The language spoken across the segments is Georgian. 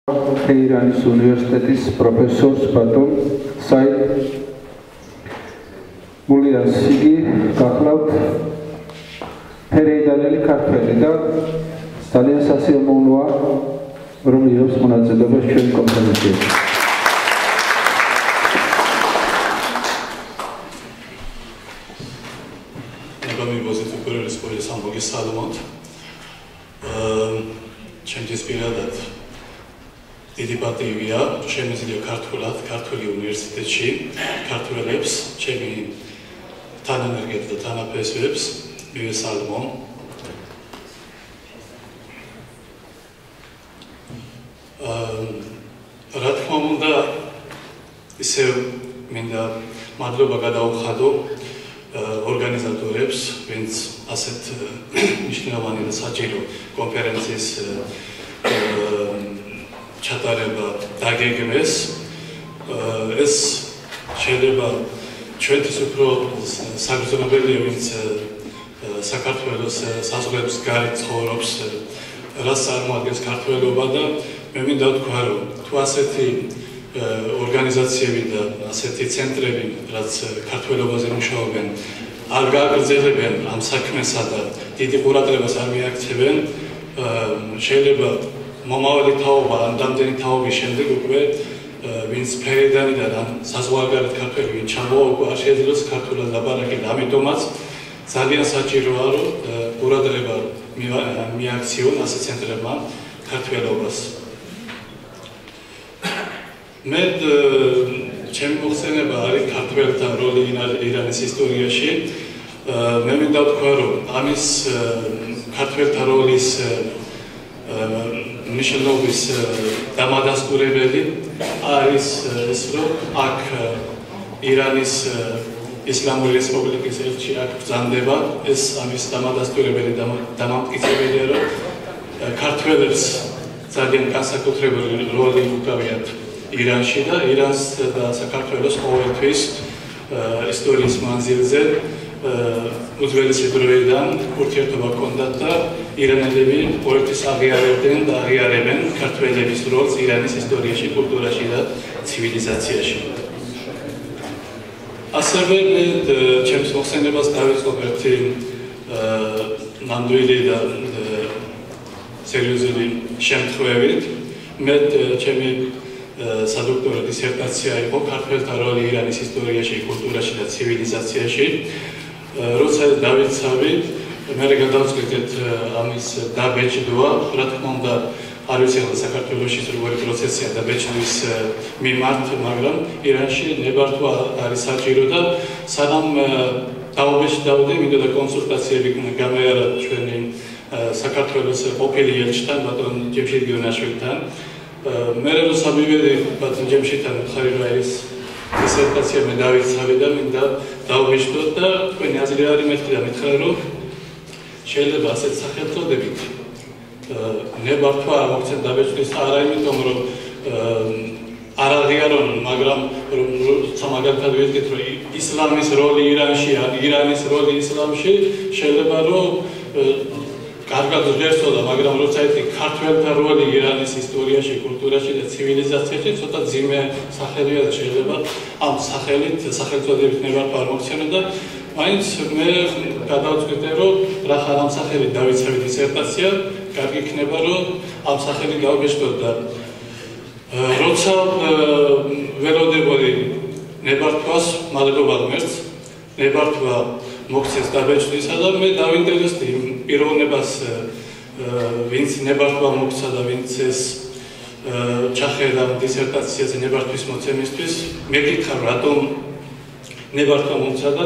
Teherānis Universitātes profesors ბატონ საიდ გულიანს იგი გახლავთ ფერეიდანელი ქართველი და ძალიან სასიამოვნოა რომ იღებს მონაწილეობას ჩვენ კონფერენციაში. დიდი პატივია შემიძლია ქართული უნივერსიტეტში ქართველებს ჩემი თანანერგებს და თანაფესვებს მივესალმო. რა თქმა უნდა ისევ მინდა მადლობა გადაუხადო ორგანიზატორებს, ვინც ასეთ მნიშვნელოვანი და საჭირო კონფერენციის ჩატარება დაგეგმეს. ეს შეიძლება ჩვენთვის უფრო საგრძნობელია, ვინც საქართველოს საზღვრების გარეთ ცხოვრობს, რაც წარმოადგენს ქართველობა და მე მინდა ვთქვა, რომ თუ ასეთი ორგანიზაციები და ასეთი ცენტრები, რაც ქართველობაზე მუშაობენ, არ გააგრძელებენ ამ საქმესა და დიდი ყურადღებას არ მიაქცევენ, შეიძლება მომავალი თაობა, ან დამდენი თაობის შემდეგ უკვე ვინც ფერეიდანიდან ან საზღვარგარეთ ქართველი ვინც ჩამოვა, უკვე არ შეძლოს ქართულად ლაპარაკი და ამიტომაც ძალიან საჭიროა რომ ყურადღება მიაქციონ ასეთ ცენტრებმა ქართველობას. მე ჩემი მოხსენება არის ქართველთა როლი ირანის ისტორიაში. მე მინდა ვთქვა, რომ ამის ქართველთა როლის მნიშვნელობის დამადასტურებელი არის ის, რომ აქ ირანის ისლამური რესპუბლიკის ელჩი აქ ბრძანდება. ეს ამის დამადასტურებელი დამამტკიცებელია, რომ ქართველებს ძალიან განსაკუთრებული როლი უკავიათ ირანში და ირანს და საქართველოს ყოველთვის ისტორიის მანძილზე უძველესი დროიდან ურთიერთობა ჰქონდათ და ირანელები ყოველთვის აღიარებდნენ და აღიარებენ ქართველების როლს ირანის ისტორიაში, კულტურაში და ცივილიზაციაში. ასევე მე ჩემს მოხსენებას დავიწყებ ერთი ნამდვილი და სერიოზული შემთხვევით. მე ჩემი სადოქტორო დისერტაცია იყო ქართველთა როლი ირანის ისტორიაში, კულტურაში და ცივილიზაციაში. როცა დავიცავი, მე გადავწყვიტეთ ამის დაბეჭდვა. რა თქმა უნდა, არ ვიცი ახლა საქართველოში როგორი პროცესია დაბეჭდვის მიმართ, მაგრამ ირანში ნებართვა არის საჭირო და სანამ დავბეჭდავდი, მინდოდა კონსულტაციები გამეარა ჩვენი საქართველოს ყოფილი ელჩთან, ბატონ ჯემშიდ გიონაშვილთან. მე როცა მივედი ბატონ ჯემშიდთან მხარი რა ის დისერტაცია მე დავიცავი და მინდა დავბეჭდოთ და თქვენი აზრი არის მეთქი და მითხრა, რომ შეიძლება ასეთ სახელწოდებით ნებართვა არ მოხდეს დაბეჭდვის არა იმიტომ, რომ არ აღიარონ, მაგრამ როცა მაგალითად ვიზით, რომ ისლამის როლი ირანში ან ირანის როლი ისლამში შეიძლება რომ კარგად ღირსოდა, მაგრამ როცა ეთი ქართველთა როლი ირანის ისტორიაში, კულტურაში და ცივილიზაციაში ცოტა ძიმე სახელია და შეიძლება ამ სახელით, სახელწოდებით ნებართვა არ მოხსენო და მაინც მე გადავწყვიტე, რომ რახან ამ სახელით დავიცავი დისერტაცია, კარგი იქნება, რომ ამ სახელით გავბეჭდოთ და როცა ველოდებოდი ნებართვას, მადლობა ღმერთს, ნებართვა მოხდეს დაბეჭდვისა და მე დავინტერესდი პიროვნებას, ვინც ნებართვა მოხდა და ვინც ეს ჩახედა დისერტაციაზე ნებართვის მოცემისთვის. მეკითხა, რატომ ნებართვა მოხდა და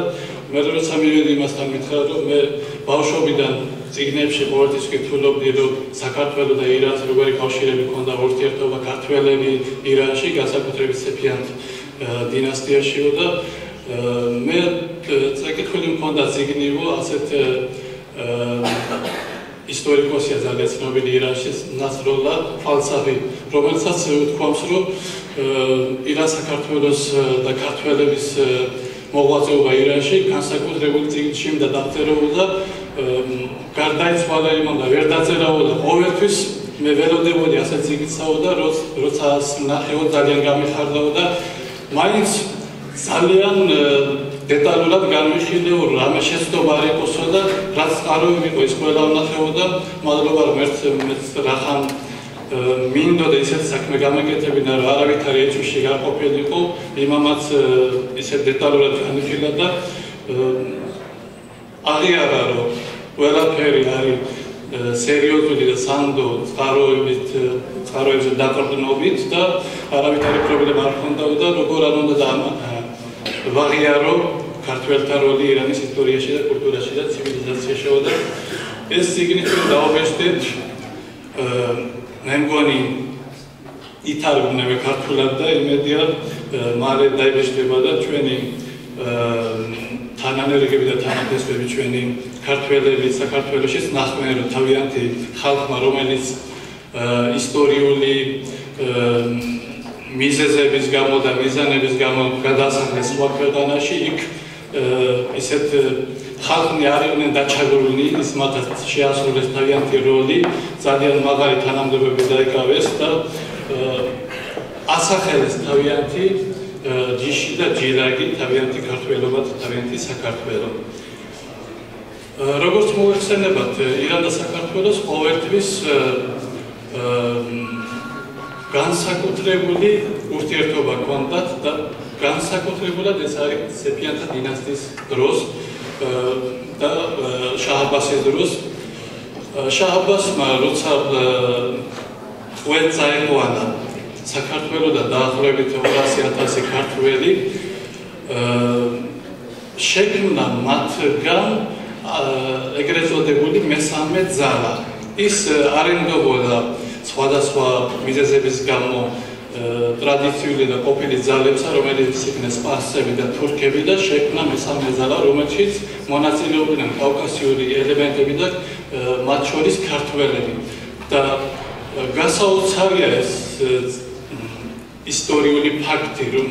მე როცა მივედი იმასთან მითხრა, რომ მე ბავშვობიდან წიგნებში ყოველთვის ვკითხულობდი, რომ საქართველოს და ირანს როგორი კავშირები ჰქონდა, ურთიერთობა ქართველები ირანში, განსაკუთრებით სეფიანთ დინასტიაშიო და მე წაკითხვილი მქონდა წიგნივო ასეთ ისტორიკოსია ძალიან ცნობილი ირანში, ნასროლა ფალსაფი, რომელსაც უთქვამს, რომ ირან საქართველოს და ქართველების მოღვაწეობა ირანში განსაკუთრებული წიგნში და დაფეროულა გარდაიცვალა იმან და ვერ დაწერაულა ყოველთვის მე ველოდებოდი ასეთ ზიგიცაო და როცა ნახეო ძალიან გამიხარდაო და მაინც ძალიან დეტალურად განვიხილეო რამე შეცდომა არ იყოსო და რაც წყაროები იყო ის ყველა ვნახეო და მადლობა რომ მეც რახან მინდოდა ისეთ საქმე გამეკეთებინა რომ არავითარი ეჭვში გაყოფილიყო იმამაც ისეთ დეტალურად განვიხილა და აღიარა რომ ყველაფერი არის სერიოზული და სანდო წყაროებზე დაყრდნობით და არავითარი პრობლემა არ ჰქონდაო და როგორ არ უნდა ვაღიარო ქართველთა როლი ირანის ისტორიაში და კულტურაში და ცივილიზაციაშიო და ეს წიგნი ჩვენ დავაბეჭდეთ მე მგონი ითარგმნება ქართულად და იმედია მალე დაიბეჭდება და ჩვენი თანანერგები და თანადესვები ჩვენი ქართველები საქართველოშიც ნახდნენ რომ თავიანთი ხალხმა რომელიც ისტორიული მიზეზების გამო და მიზანების გამო გადაასახლეს სხვა ქვეყანაში იქ ისეთ ხალხი არ იყვნენ დაჩაგრული ის მათაც შეასრულეს თავიანთი როლი ძალიან მაღალი თანამდებობები დაიკავეს და ასახელეს თავიანთი ჯიში და ჯირაგი თავიანთი ქართველობა და თავიანთი საქართველო როგორც მოიხსენებათ ირან და საქართველოს ყოველთვის განსაკუთრებული ურთიერთობა ჰქონდათ და განსაკუთრებულად ეს არის სეფიანთა დინასტიის დროს და შაჰ-აბასის დროს შაჰ-აბასმა როცა ყველ წაიყვანა საქართველოდან დაახლოებით 200,000 ქართველი შექმნა მათგან ეგრეთ წოდებული მესამე ძალა ის არენდობოდა სხვადასხვა მიზეზების გამო ტრადიციული და ყოფილი ძალებსა რომელიც იქნეს სპარსები და თურქები და შექმნა მესამე ძალა რომელშიც მონაწილეობდნენ კავკასიური ელემენტები და მათ შორის ქართველები და გასაოცარია ეს ისტორიული ფაქტი რომ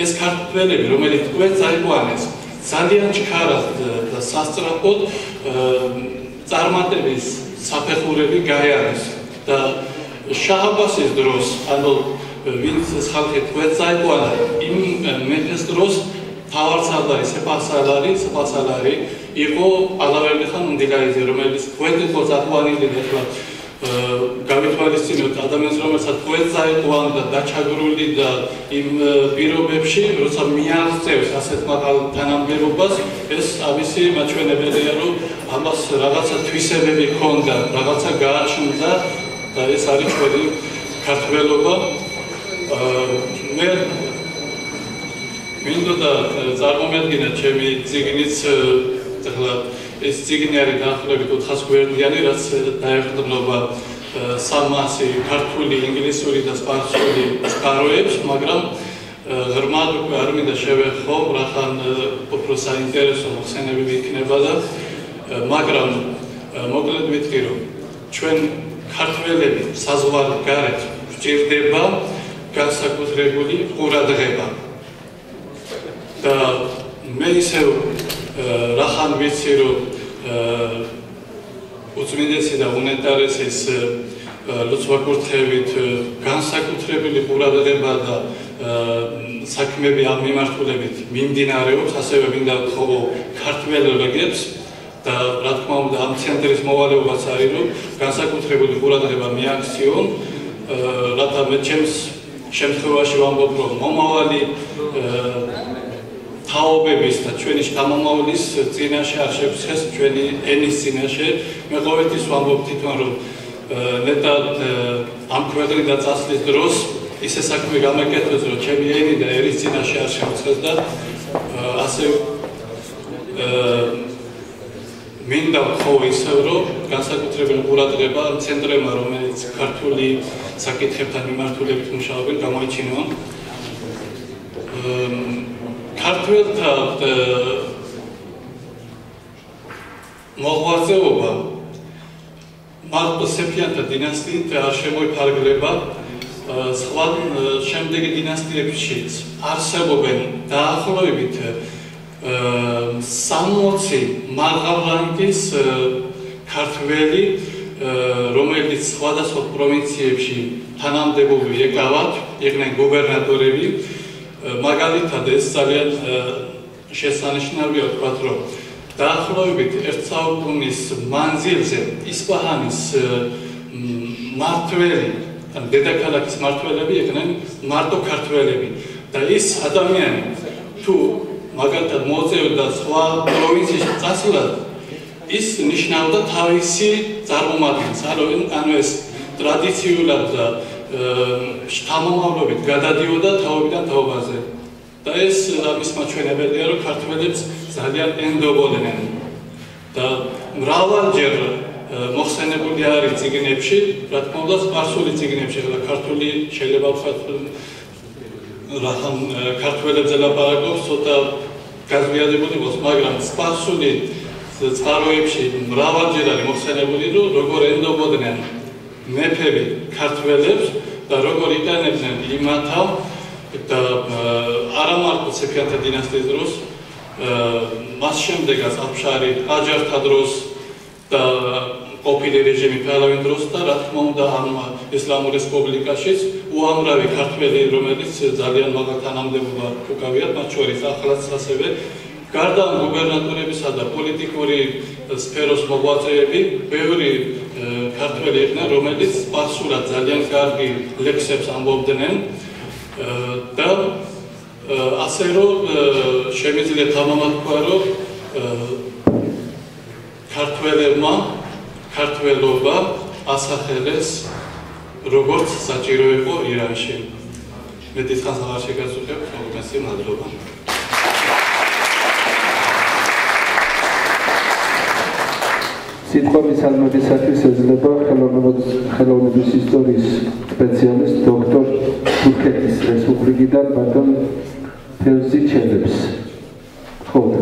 ეს ქართველები რომელიც ყველ წაიყვანეს ძალიან ჩქარად და სასწრაფოდ წარმატების საფეხურები გაიარეს და შაჰ-აბასის დროს ანუ ვინც ეს ხალხი ყველ წაიყვანა იმ მეფეს დროს თავარსარდალი სეპահსალარი იყო ალავერდი-ხან უნდილაიძე რომელიც ყველ იყო წაყვანილი და ახლა გავითვალისწინოთ ადამიანს რომელსაც ყველ წაიყვანდა დაჩაგრული და იმ პირობებში როცა მიაღწევს ასეთ მაღალ თანამდებობას ეს ამისი მაჩვენებელია რომ ამას რაღაცა თვისებები ჰქონდა რაღაცა გააჩნდა და ეს არის ჩვენი ქართველობა მე მინდოდა წარმომედგინა ჩემი წიგნიც ახლა ეს წიგნი არის დაახლოებით 400 გვერდიანი რაც დაეყრდნობა 300 ქართული, ინგლისური და სპარსული წყაროებს, მაგრამ ღრმად უკვე არ მინდა შევეხო, რახან უფრო საინტერესო მოხსენებები იქნება და მაგრამ მოკლედ ვიტყვი რომ ჩვენ ქართველები საზღვარ გარეთ გვჭირდება განსაკუთრებული ყურადღება და მე ისევ რახან ვიცი რომ უწმინდესი და უნეტარესის ლოცვა-კურთხევით განსაკუთრებული ყურადღება და საქმეები ამ მიმართულებით მიმდინარეობს, ასევე მინდა ვთხოვო ქართველ რეგებს და რა თქმა უნდა ამ ცენტრის მოვალეობაც არის რომ განსაკუთრებული ყურადღება მიაქციონ, რათა მე ჩემს შემთხვევაში ვამბობ რომ მომავალი თაობების და ჩვენი შთამომავლის წინაშე არ შევსხეს ჩვენი ენის წინაშე. მე ყოველთვის ვამბობ თვითონ რომ ნეტად ამ ქვეყნიდან წასვლის დროს ისე საქმე გამეკეთოს რომ ჩემი ენი და ერის წინაშე არ შევსხეს და ასე მინდა ვთხოვო ისევ რომ განსაკუთრებული ყურადღება ცენტრებმა რომელიც ქართული საკითხებთან მიმართულებით მუშაობენ გამოიჩინონ. ქართველთა მოღვაწეობა მარტო სეფიანთა დინასტიით არ შემოიფარგლება, სხვა შემდეგი დინასტიებშიც არსებობენ დაახლოებით 60 მაღალ რანგის ქართველი რომელიც სხვადასხვა პროვინციებში თანამდებობები ეკავათ, იყვნენ გუბერნატორები, მაგალითად ეს ძალიან შესანიშნავია ვთქვათ, რომ დაახლოებით 1 საუკუნის მანძილზე ისპაჰანის მმართველი, ან დედაქალაქის მმართველები იყვნენ მარტო ქართველები და ის ადამიანი თუ მაგალითად მოწევდა სხვა პროვინციაში წასვლად, ის ნიშნავდა თავისი წარმომადგენელს, ანუ ეს ტრადიციულად და შთამომავლობით გადადიოდა თაობიდან თაობაზე. და ეს ამის მაჩვენებელია, რომ ქართველებს ძალიან ენდობოდნენ და მრავალჯერ მოხსენებული არის წიგნებში, რა თქმა უნდა, სპარსული წიგნებში, და ქართული შეიძლება ვთქვათ, რახან ქართველებზე ლაპარაკობს, ცოტა გაზვიადებული იყოს, მაგრამ სპარსული წყაროებში მრავალჯერ არის მოხსენებული, რომ როგორ ენდობოდნენ მეფები ქართველებს და როგორ იყენებდნენ იმათა და არა მარტო ცეფიანთა დინასტიის დროს, მას შემდეგაც აფშარი ყაჯართა დროს და ყოფილი რეჟიმი ფალავის დროს და რა თქმა უნდა ამ ისლამურ რესპუბლიკაშიც უამრავი ქართველი, რომელიც ძალიან მაღალ თანამდებობა უკავიათ, მათ შორის ახლაც ასევე გარდა გუბერნატორებისა და პოლიტიკური სფეროს მოღვაწეები, ბევრი ქართველი იყვნენ, რომელიც სპარსულად ძალიან კარგი ლექსებს ამბობდნენ და ასე რომ შემიძლია თამამად თქვა, რომ ქართველებმა ქართველობა ასახელეს როგორც საჭირო იყო ირანში. მეტი ხანს აღარ შეგაწუხებ, მოგესალმებით, მადლობა. სიტყვების ალმებისათვის ეძლება ხელოვნების ისტორიის სპეციალისტ დოქტორ თურქეთის რესპუბლიკიდან ბატონ თევზი ჩელებს. ხოლო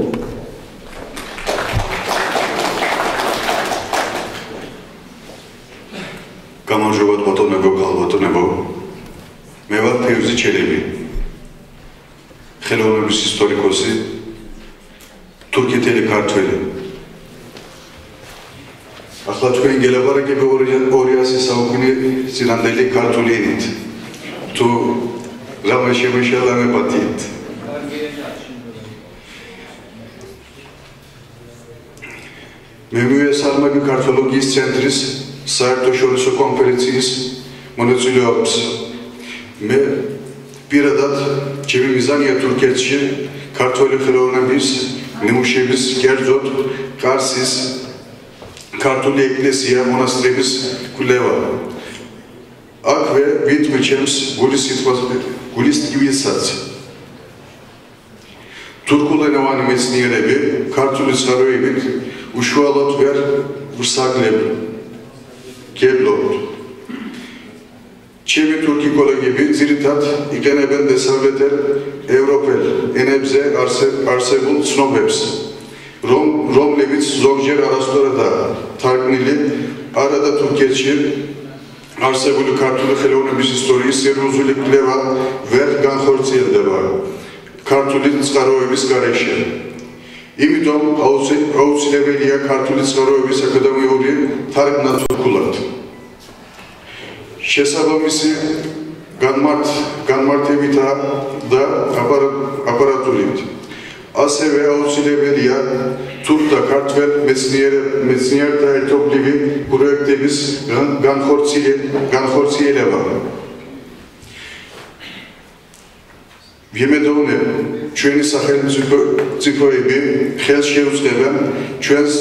გამარჯობათ ბატონებო, ქალბატონებო. მე ვარ თევზი ჩელები, ხელოვნების ისტორიკოსი, თურქეთელი ქართველი. ახლა თქვენ გელაპარაკები 200 საუკუნე წინანდელი ქართული ენით. თუ რამე შემეშალა მეპატიეთ. მე მიესალმები ქართოლოგიის ცენტრის საერთაშორისო კონფერენციის მონაწილეობს. მე პირადად ჩემი მიზანია თურქეთში ქართველი ხელოვნების ნიმუშების, კერძოდ ყარსის ქართული ეკლესია მონასტრების კვლევა. აქვე ვიტყვი ჩემს გულის ტკივილსაც. თურქულენოვანი მეცნიერები ქართული წყაროებით უშუალოდ ვერ ვსაგლებთ. ჩემი თურქი კოლეგები ძირითადად იყენებენ დასავლეთელ ევროპელ ენებზე არსებულ ცნობებს, რომლებიც ზოგჯერ არასწორადაა თარგმნილი, არადა თურქეთში არსებული ქართული ხელოვნების ისტორიის სერიოზული კვლევა ვერ განხორციელდება ქართული წყაროების გარეშე. იმიტომ აუცილებელია ქართული წყაროების აკადემიური თარგმნა თურქულად. შესაბამისი განმარტებითა და აპარატურით. ასევე აუცილებელია თურქ და ქართველ მეცნიერთა ერთობლივი პროექტების განხორციელება. ვიმედოვნებ, ჩვენი სახელმწიფოები ხელს შეუწყებენ ჩვენს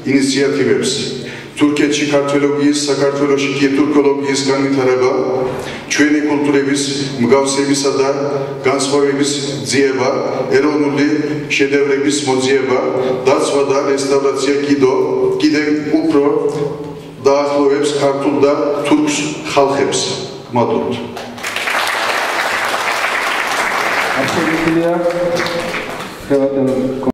ინიციატივებს. თურქეთში ქართველობის, საქართველოში კი თურქოლოგიის განვითარება, ჩვენი კულტურების მსგავსებისა და განსხვავების ძიება, ეროვნული შედევრების მოძიება, დაცვა და რესტავრაცია კიდევ უფრო დაახლოვებს ქართულ და თურქ ხალხებს. მადლობთ. Absolutely.